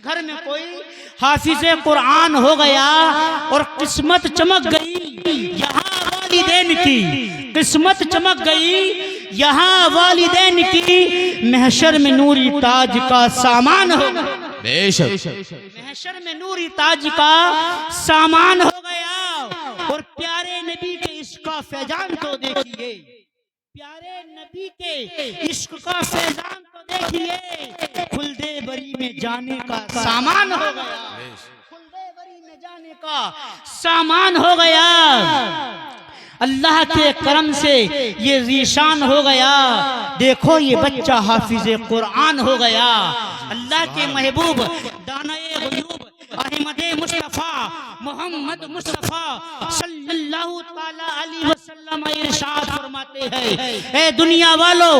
گھر میں کوئی حافظ قرآن ہو گیا اور قسمت چمک گئی یہاں والدین کی، قسمت چمک گئی یہاں والدین کی، محشر میں نوری تاج کا سامان ہو گیا، بے شک محشر میں نوری تاج کا سامان ہو گیا۔ اور پیارے نبی کے عشق کا فیضان تو دیکھیے، پیارے نبی کے عشق کا فیضان تو دیکھیے، خلدِ بری میں جانے کا سامان ہو گیا، خلدِ بری میں جانے کا سامان ہو گیا۔ اللہ کے کرم سے یہ ذیشان ہو گیا، دیکھو یہ بچہ حافظ قرآن ہو گیا۔ اللہ کے محبوب دانائے غیوب احمد مصطفیٰ محمد مصطفیٰ صلی اللہ تعالی علیہ وسلم ارشاد فرماتے ہیں، اے دنیا والو،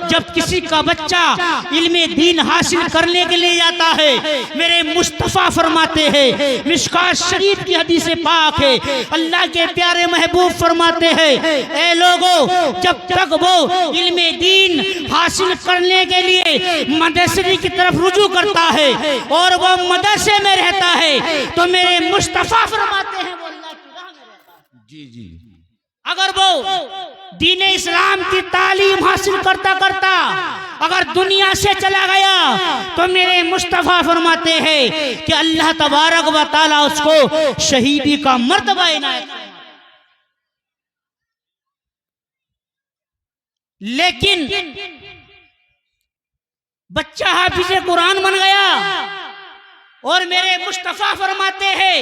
جب کسی کا بچہ علم دین حاصل کرنے کے لیے جاتا ہے، میرے مصطفیٰ فرماتے ہیں، مشکوٰۃ شریف کی حدیث پاک ہے، اللہ کے پیارے محبوب فرماتے ہیں، اے لوگو، جب تک وہ علم دین حاصل کرنے کے لیے مدرسے کی طرف رجوع کرتا ہے اور وہ مدرسے میں رہتا ہے تو میرے مصطفیٰ فرماتے ہیں وہ اللہ کی راہ میں رہتا ہے۔ جی جی، اگر وہ دین اسلام کی تعلیم حاصل کرتا کرتا اگر دنیا سے چلا گیا تو میرے مصطفیٰ فرماتے ہیں کہ اللہ تبارک و تعالیٰ اس کو شہیدی کا مرتبہ عنایت کرے۔ لیکن بچہ حافظ قرآن بن گیا اور میرے مصطفیٰ فرماتے ہیں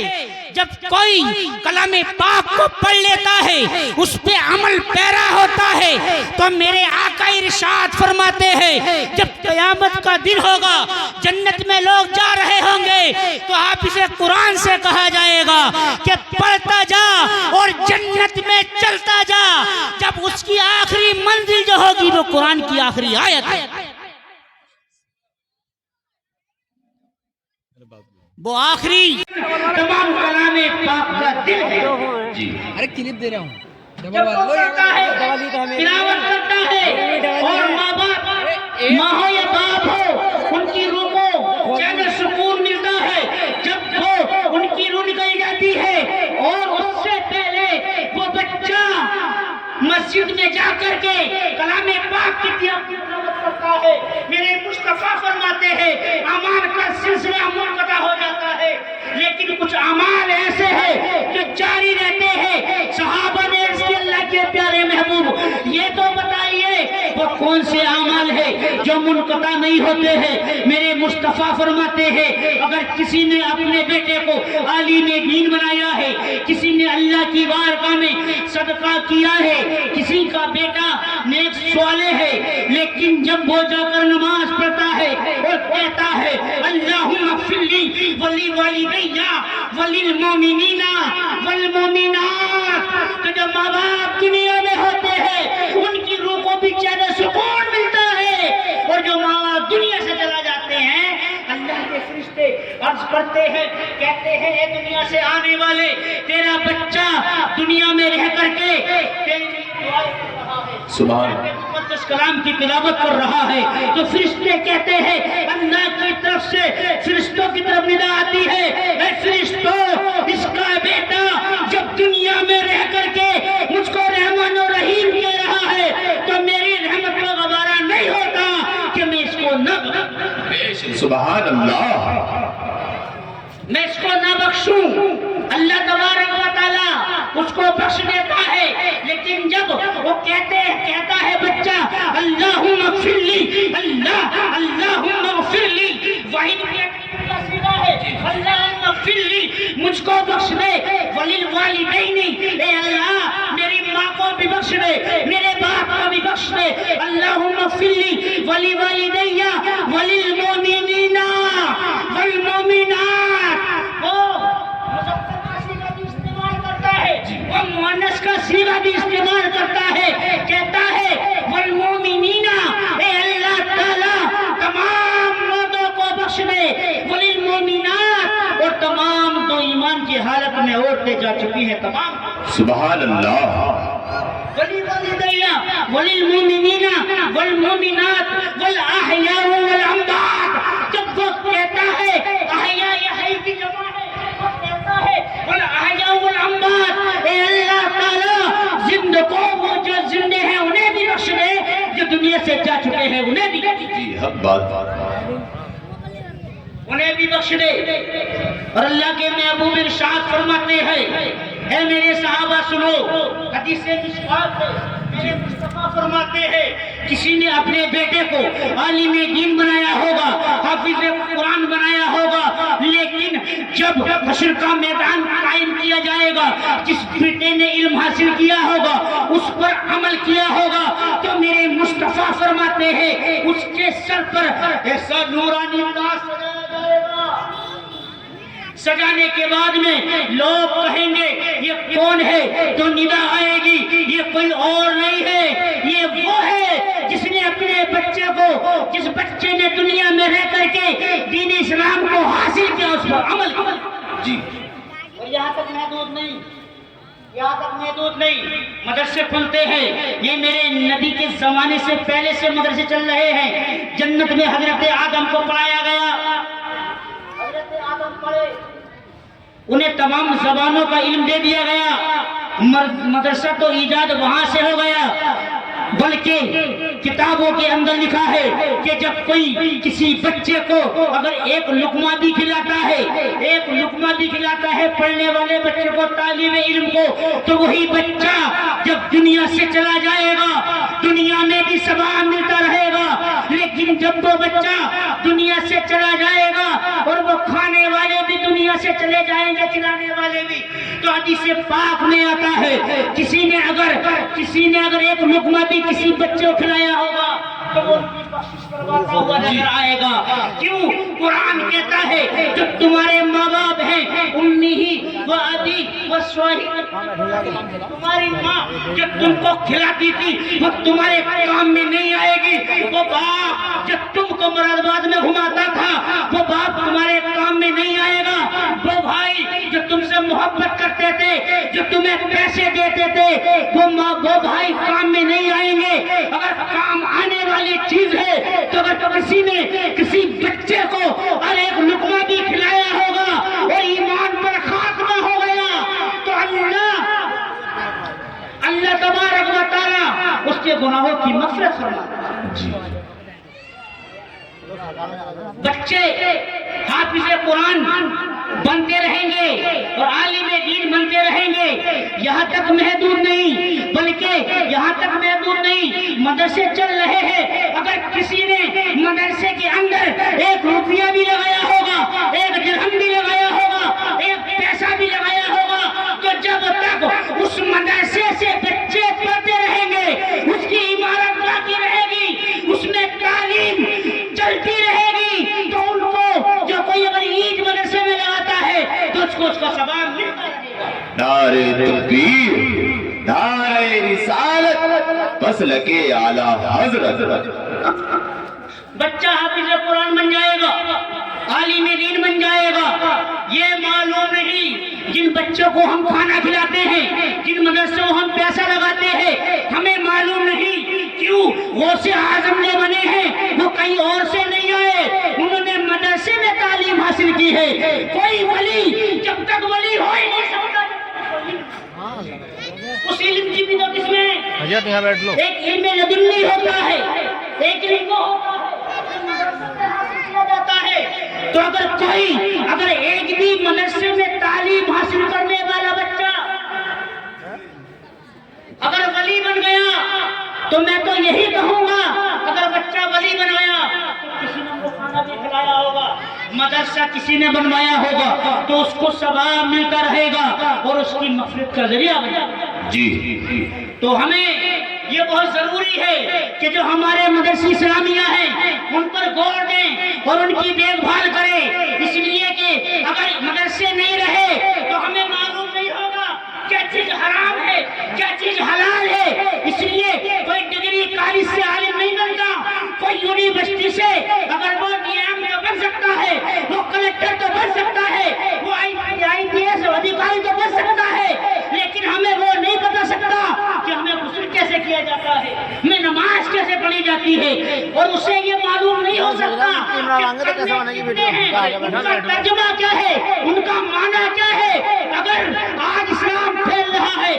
جب کوئی کلام پاک کو پڑھ لیتا ہے، اس پہ عمل پیرا ہوتا ہے، تو میرے آقا ارشاد فرماتے ہیں جب قیامت کا دن ہوگا، جنت میں لوگ جا رہے ہوں گے تو حافظ قرآن سے کہا جائے گا کہ پڑھتا جا اور جنت میں چلتا جا، جب اس کی آخری منزل جو ہوگی وہ قرآن کی آخری آیت ہے، وہ آخری تمام کلام پاک کا دل ہے۔ جی ارے کلپ دے رہا ہوں، جب وہ پڑھتا ہے، تلاوت کرتا ہے اور ماں باپ، ماں ہو یا باپ ہو، ان کی روح کو چین و سکون ملتا ہے جب وہ ان کی روح نکل جاتی ہے۔ اور اس سے پہلے وہ بچہ مسجد میں جا کر کے کلام پاک کی تلاوت کرتا ہے، میرے مصطفیٰ فرماتے ہیں اعمال کا سلسلہ منقطع ہو جاتا ہے، لیکن کچھ اعمال ایسے ہیں جو جاری رہتے ہیں۔ صحابہ نے عرض کیا اللہ کے پیارے محبوب یہ تو بتائیے وہ کون سے اعمال ہیں جو منقطع نہیں ہوتے ہیں؟ میرے مصطفیٰ فرماتے ہیں اگر کسی نے اپنے بیٹے کو عالم دین بنایا ہے، کسی نے اللہ کی بارگاہ میں صدقہ کیا ہے، کسی کا بیٹا نیک صالح ہے، لیکن جب وہ جا کر نماز پڑھتا ہے اور کہتا ہے اللہم اغفر لی ولی والدی وللمؤمنین والمؤمنات، تو جب ماں باپ دنیا میں ہوتے ہیں ان کی روح کو بھی چین و سکون ملتا ہے، اور جو ماں باپ دنیا سے چلا جاتے ہیں اللہ کے فرشتے عرض کرتے ہیں، کہتے ہیں اے دنیا سے آنے والے، تیرا بچہ دنیا میں رہ کر کے تیری دعائیں کر رہا ہے، سبحان مقدس کلام کی تلاوت کر رہا ہے، تو فرشتے کہتے ہیں اللہ کی طرف سے فرشتوں کی طرف ندا آتی ہے، اے فرشتوں اس کا بیٹا جب دنیا میں رہ کر کے مجھ کو رحمان و رحیم کہہ رہا ہے تو میری رحمت کو گوارا نہیں ہوتا کہ میں اس کو نہ بخشوں، سبحان اللہ، میں اس کو نہ بخشوں۔ اللہ تبارک و تعالیٰ اس کو بخش دیتا ہے، لیکن جب وہ کہتا ہے بچہ اللہم اغفر لی، اللہم اغفر لی، واحد کا صیغہ ہے اللہم اغفر لی، مجھ کو بخش دے، وللوالدین، اے اللہ میری ماں کو بھی بخش دے، میرے باپ کو بھی بخش دے، اللہم اغفر لی ولوالدی وللمؤمنین والمؤمنات۔ وہ مذکر کا صیغہ بھی استعمال کرتا ہے، وہ مؤنث کا صیغہ بھی استعمال کرتا ہے، کہتا ہے والمؤمنین، اے اللہ تعالیٰ تمام مردوں کو بخش دے، وللمؤمنات، اور تمام تو ایمان کی حالت میں عورتیں جا چکی ہیں تمام، سبحان اللہ، وللوالدین وللمؤمنین والمؤمنات والاحیاء والاموات۔ جب وہ کہتا ہے حق بات انہیں بھی بخش دے. اور اللہ کے محبوب ارشاد فرماتے ہیں اے میرے صحابہ سنو, حدیث مشکات ہے, میرے مصطفیٰ فرماتے ہیں کسی نے اپنے بیٹے کو عالم دین بنایا ہوگا, حافظ قرآن بنایا ہوگا, لیکن جب حشر کا میدان قائم کیا جائے گا, جس بیٹے نے علم حاصل کیا ہوگا اس پر عمل کیا ہوگا, تو میرے مصطفیٰ فرماتے ہیں اس کے سر پر ایسا نورانی تاج سجانے کے بعد میں لوگ کہیں گے یہ کون ہے, تو ندا آئے گی یہ کوئی اور نہیں ہے, یہ وہ ہے جس نے اپنے بچے کو, جس بچے نے دنیا میں رہ کر کے دین اسلام کو حاصل کیا اس پر عمل کیا. جی اور یہاں تک محدود نہیں, یہاں تک محدود نہیں, مدرسے کھلتے ہیں. یہ میرے نبی کے زمانے سے پہلے سے مدرسے چل رہے ہیں. جنت میں حضرت آدم کو پڑھایا گیا, حضرت آدم پڑھے, انہیں تمام زبانوں کا علم دے دیا گیا. مدرسہ تو ایجاد وہاں سے ہو گیا, بلکہ کتابوں کے اندر لکھا ہے کہ جب کوئی کسی بچے کو اگر ایک لقمہ بھی کھلاتا ہے, ایک لقمہ بھی کھلاتا ہے پڑھنے والے بچے کو, طالب علم کو, تو وہی بچہ جب دنیا سے چلا جائے گا دنیا میں بھی ثواب ملتا رہے گا, لیکن جب وہ بچہ دنیا سے چلا جائے گا اور وہ کھانے والے بھی دنیا سے چلے جائیں گے, کھلانے والے بھی, تو حدیث پاک میں آتا ہے کسی نے اگر ایک لقمہ بھی کسی بچے کو کھلایا ہوگا تو وہ ان کی بخشش کرواتا ہوا نظر آئے گا. کیوں؟ قرآن کہتا ہے جو تمہارے ماں باپ ہیں امی ہی و ابی و صاحب, تمہاری ماں جو تم کو کھلاتی تھی وہ تمہارے کام میں نہیں آئے گی, وہ باپ جو تم کو مراد باد میں گھماتا تھا وہ باپ تمہارے کام میں نہیں آئے گا, وہ بھائی جو تم سے محبت کرتے تھے, جو تمہیں پیسے دیتے تھے, وہ بھائی کام میں نہیں آئیں گے. اگر کام آنے والی چیز ہے تو اگر کسی نے کسی بچے کو اور ایک لقمہ بھی کھلایا ہوگا اور ایمان پر خاتمہ ہو گیا تو اللہ تبارک و تعالی اس کے گناہوں کی مغفرت فرماتا ہے. بچے حافظ قرآن بنتے رہیں گے اور عالم دین بنتے رہیں گے. یہاں تک محدود نہیں, بلکہ یہاں تک محدود نہیں, مدرسے چل رہے ہیں. اگر کسی نے مدرسے کے اندر ایک روپیہ بھی لگایا ہوگا, ایک درہم بھی لگایا ہوگا, ایک پیسہ بھی لگایا ہوگا, تو جب تک اس مدرسے سے بچے پڑھتے رہیں گے اس کی عمارت باقی رہے گی, اس میں تعلیم چلتی رہے گی, تو ان کو جو کوئی اگر عید مدرسے میں لگاتا ہے تو اس کو اس کا ثواب ملتا رہے گا. نعرہ تکبیر, نعرہ رسالت, مسلک اعلی حضرت. بچہ حافظ قرآن بن جائے گا, عالم دین بن جائے گا. یہ معلوم نہیں جن بچوں کو ہم کھانا کھلاتے ہیں, جن مدرسوں ہم پیسہ لگاتے ہیں, ہمیں معلوم نہیں کیوں غوث اعظم نے بنے ہیں, وہ کہیں اور سے نہیں آئے, انہوں نے مدرسے میں تعلیم حاصل کی ہے. کوئی ولی جب تک ولی ہو ہی نہیں سکتا, اس علم کی بھی تو کس میں ایک علم لدنی ہوتا ہے, ایک علم کو ہوتا ہے جاتا ہے. تو اگر ایک بھی مدرسے میں تعلیم حاصل کرنے والا بچہ اگر ولی بن گیا تو میں تو یہی کہوں گا, اگر بچہ ولی بن گیا تو کسی نے وہ کھانا بھی کھلایا ہوگا, مدرسہ کسی نے بنوایا ہوگا, تو اس کو ثواب ملتا رہے گا اور اس کی مغفرت کا ذریعہ بن جائے گا. جی تو ہمیں یہ بہت ضروری ہے کہ جو ہمارے مدرسے اسلامیہ ہیں ان پر غور دیں اور ان کی دیکھ بھال کریں, اس لیے کہ اگر مدرسے نہیں رہے تو ہمیں معلوم نہیں ہوگا کیا چیز حرام ہے کیا چیز حلال ہے. اس لیے کوئی ڈگری کالج سے عالم نہیں بنتا, کوئی یونیورسٹی سے اگر وہ نیام تو بن سکتا ہے, وہ کلکٹر تو بن سکتا ہے, وہ آئی پی ایس ادھیکاری تو بن سکتا ہے, لیکن ہمیں وہ نہیں بتا سکتا کہ ہمیں غسل کیسے کیا جاتا ہے, ہمیں نماز کیسے پڑھی جاتی ہے, اور اسے یہ معلوم نہیں ہو سکتا ان کا ترجمہ کیا ہے, ان کا معنی کیا ہے. اگر آج اسلام پھیل رہا ہے,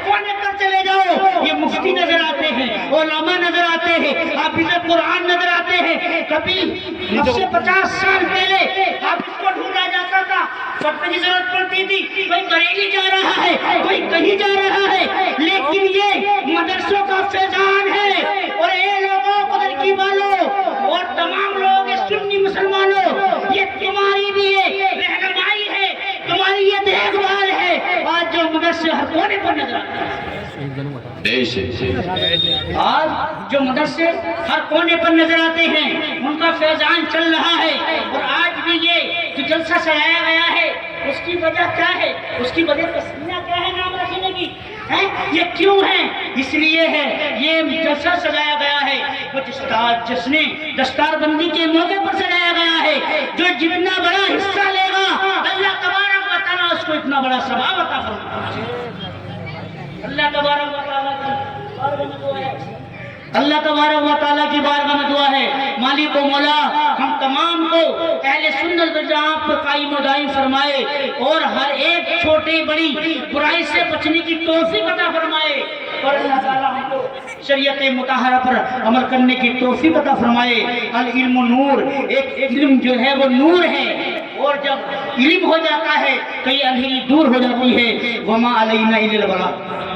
کونے پر چلے جاؤ یہ مفتی نظر آتے ہیں, علماء نظر آتے ہیں، حافظ قرآن نظر آتے ہیں. کبھی اب سے 50 سال پہلے حافظ کو ڈھونڈا جاتا تھا، پڑھنے کی ضرورت پڑتی تھی، کوئی بریلی جا رہا ہے، کوئی کہیں جا رہا ہے، لیکن یہ مدرسوں کا فیضان ہے. اور اے لوگوں، قدر کی والوں اور تمام لوگ سنی مسلمانوں، یہ تمہاری بھی رہنمائی ہے، تمہاری یہ دیکھ بھال ہے. آج جو مدرسے ہر کونے پر نظر آتے ہیں، آج جو مدرسے ہر کونے پر نظر آتے ہیں، ان کا فیضان چل رہا ہے. اور آج بھی یہ جو جلسہ سجایا گیا ہے، اس کی وجہ کیا ہے؟ اس کی وجہ تسمیہ کیا ہے نام رکھنے کی؟ یہ کیوں ہے؟ اس لیے ہے یہ جلسہ سجایا گیا ہے وہ جشن دستار بندی کے موقع پر سجایا گیا ہے. جو جتنا بڑا حصہ لے گا، اللہ تبارک و تعالیٰ اس کو اتنا بڑا ثواب عطا فرمائے. اللہ تبارک و تعالیٰ کی بارگاہ میں دعا ہے، اللہ تبارک و تعالیٰ کی بارگاہ میں دعا ہے، مالک و مولا ہم تمام کو اہل سنت والجماعت پر قائم و دائم فرمائے اور ہر ایک چھوٹی بڑی برائی سے بچنے کی توفیق عطا فرمائے. اور اللہ تعالیٰ ہم کو شریعت مطہرہ پر عمل کرنے کی توفیق عطا فرمائے. العلم نور، ایک علم جو ہے وہ نور ہے، اور جب علم ہو جاتا ہے کئی اندھیری دور ہو جاتی ہے. وما علینا الا البلاغ.